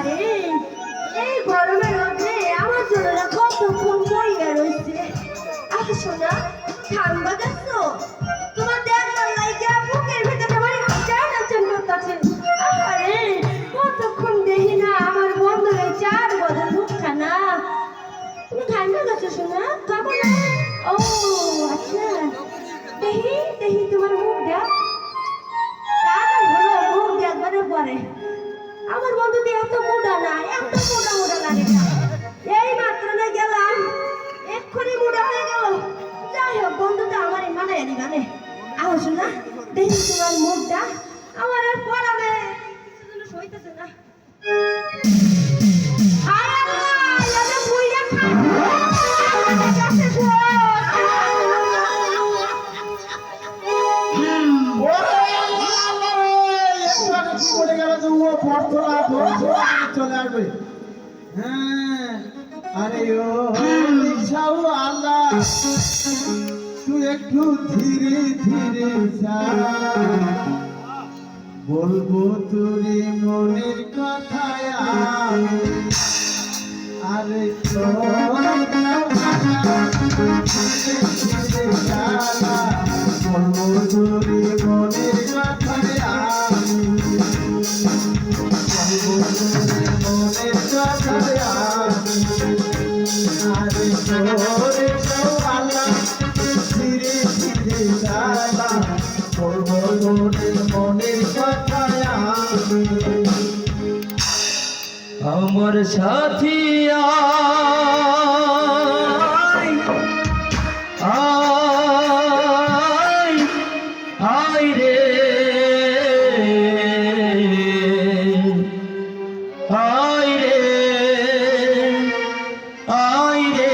আহারে এই গরমের মধ্যে আমার জন্য কতক্ষণ বইয়া রয়েছে। আচ্ছা শোনা, ধান বাজাচ্ছ? তোমার দেখার লাইগা বুকের ভিতরে আমার টান করতেছে। আহারে কতক্ষণ দেখি না আমার বন্ধুরে 4 বছর মুখটা না। তুমি ধান বাজাচ্ছ শোনা? খাবো না? ও আচ্ছা, দেখি দেখি তোমার মুখটা। মুখ দেখবারে পরে আমার বন্ধু দিয়ে এত মোটা না, এত মোটা মোটা লাগে না। এই মাত্র না গেলাম, এক্ষুনি মোটা হয়ে গেল। যাই হোক, বন্ধু তো আমারই মানে মানে আস না, দেখি তোমার মুখটা। আমার আর পড়াবে সইতেছে না। চলে আসবে। হ্যাঁ, আরে ও আল্লাহ, তুই একটু ধীরে ধীরে যা, বলবো তোরে মনের কথায় আমি। আরে বলবো তোরে মনের কথায় আমি, মনের কথায় আমি। আরে তোরে আল্লাহ, ধীরে ধীরে চালা, বলবো তোরে মনের কথায় আমি। আমার সাথী আয় আয় আয় রে আয় রে আয় রে।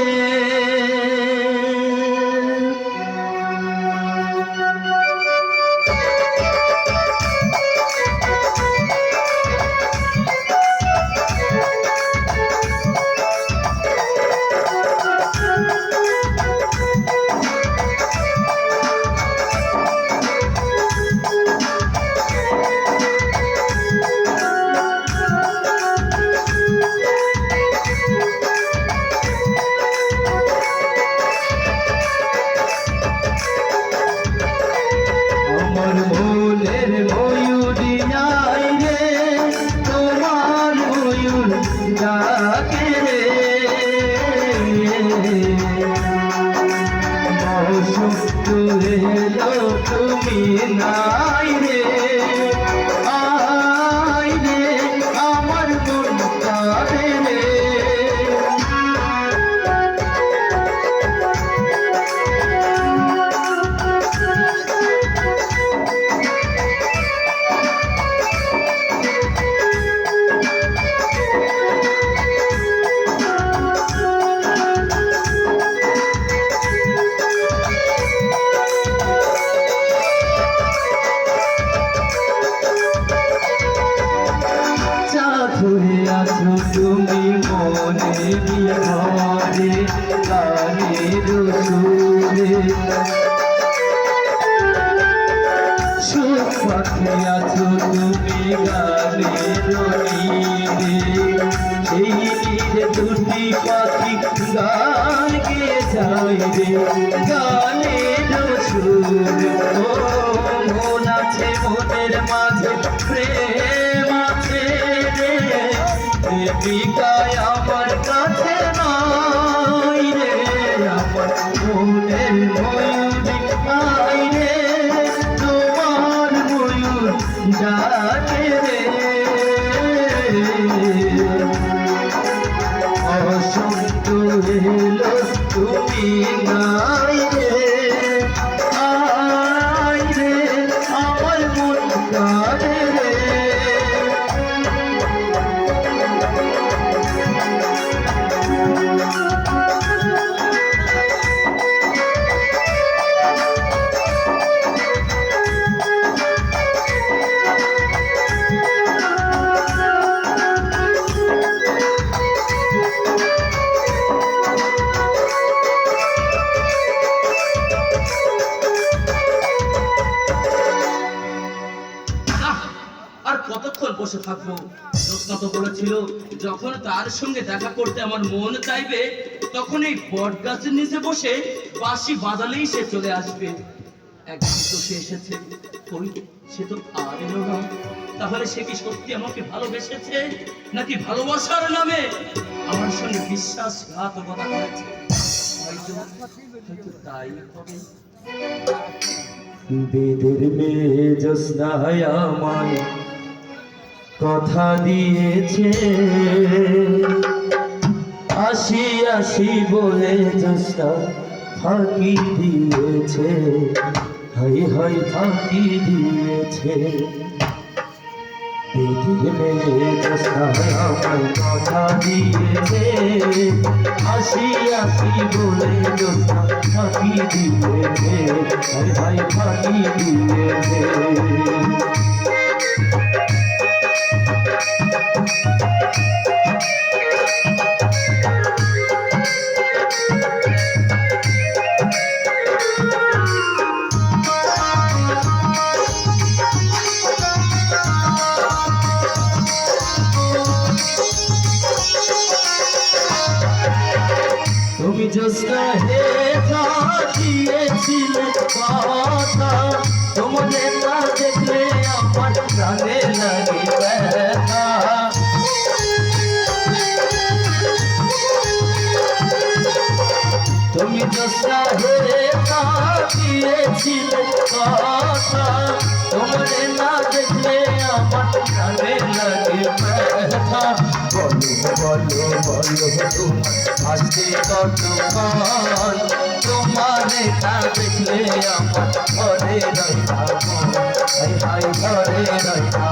তুমি নাই রে, আয় রে আমার মন কাঁদে রে। ধরে আছো তুমি মনে ঘরে, গানের সুরে সুখ পাখি আছো তুমি গানের নীরে। সেই নীরে দুটি পাখি গান গেয়ে যায় রে, গানের সুর। ও মন আছে মনের মাঝে প্রেম আছে রে, প্রেমিকায় আমার কাছে নাই রে। আমার মনের ময়ূরী আই রে, তোমার ময়ূর ডাকে রে। অসন্ত এলো তুমি নাই রে, আয় রে আমার মন কাঁদে রে। আর কতক্ষণ বসে থাকবো? জ্যোৎস্না তো বলেছিল যখন তার সঙ্গে দেখা করতে আমার মন চাইবে তখন এই বট গাছের নিচে বসে বাঁশি বাজালেই সে চলে আসবে। একদিন তো সে এসেছে, কই সে তো আর এলো না। তাহলে সে কি সত্যি আমাকে ভালোবেসেছে, নাকি ভালোবাসার নামে আমার সঙ্গে বিশ্বাসঘাতকতা করেছে? হয়তো তাই হবে। বেদের মেয়ে জ্যোৎস্নায় আমায় কথা দিয়েছে, আসি আসি বলে জ্যোৎস্না ফাঁকি দিয়েছে, হাই হাই ফাঁকি দিয়েছে। বেদের মেয়ে জ্যোৎস্নায় আমায় কথা দিয়েছে, আসি আসি বলে জ্যোৎস্না ফাঁকি দিয়েছে, হাই হাই ফাঁকি দিয়েছে। তুমি জ্যোৎস্না হে দিয়েছিলে কথা, তোমাদের না দেখলে আমার প্রাণে লাগে ব্যথা। তুমি জ্যোৎস্না হে দিয়েছিলে কথা, তোমাদের না দেখলে আমার প্রাণে লাগে ব্যথা। বলো বলো বলো তোমার আজকে কতক্ষণ, তোমারে না দেখলে আমার ঘরে রইলাম, হাই হাই ঘরে রইলাম।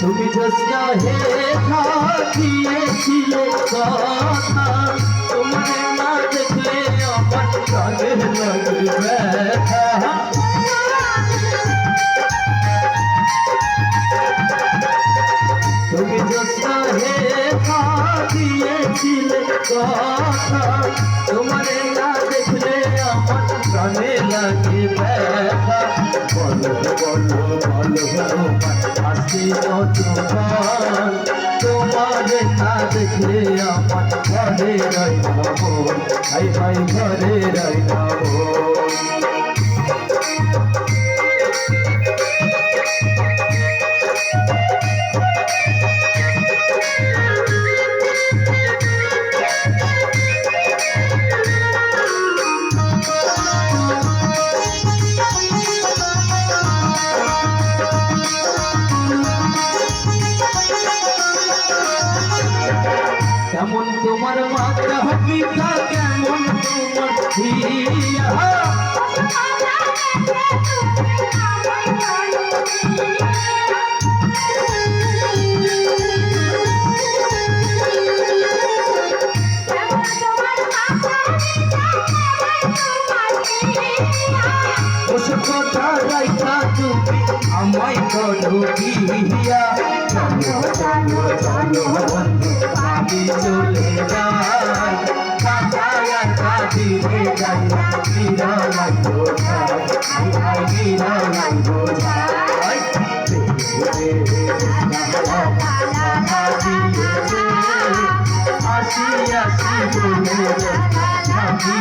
তুমি জ্যোৎস্না হে দিয়েছিলে কথা, তোমাদের না দেখলে আমার প্রাণে লাগে ব্যথা। তুমি জ্যোৎস্না হে দিয়েছিলে কথা, তোমাদের না দেখলে আমার প্রাণে লাগে ব্যথা। বলো বলো বলো আজকে কতক্ষণ, তোমারে না দেখলে আমার ঘরে রইলাম, হাই হাই ঘরে রইলাম। কেমন তোমার মাথা পিতা, কেমন তোমার ধিয়া, ওসব কথা রাইখা তুমি আমায় করো বিয়া। চলো চলো চলো বন্ধু আমি চলে যাই, যাই নিরালাই বোঝাই নিরালাই বোঝাই আসি আসি বলে ভাবি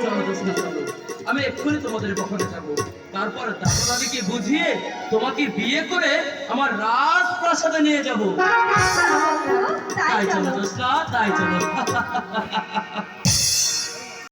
চলো জোৎস্না, চলো। আমি এক্ষুনি তোমাদের বখনে যাবো, তারপর দাদাকে বুঝিয়ে তোমাকে বিয়ে করে আমার রাজপ্রাসাদে নিয়ে যাবো। তাই তাই চলো চলো জোৎস্না, তাই চলো।